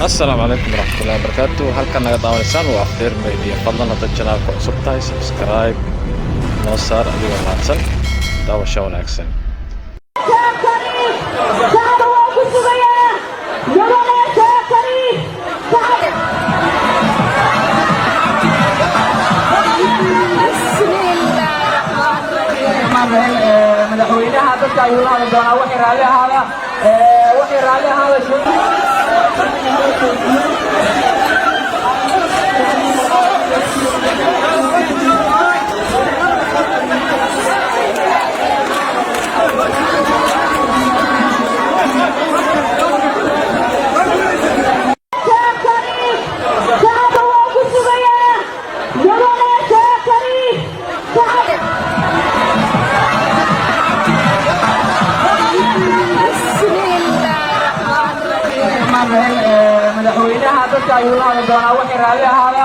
السلام عليكم ورحمة الله وبركاته. halkan naga daawaneysaan waa Afdheer Media. fadlan haddaad janaalka cusub tahay subscribe noo saar adigoo mahadsan. daawasho wanaagsan. madaxweynaha dadka ayuu la hadli doonaa wixii raalli ahaada madaxweynaha dadka ayuu la hadli doonaa wixii raalli ahaada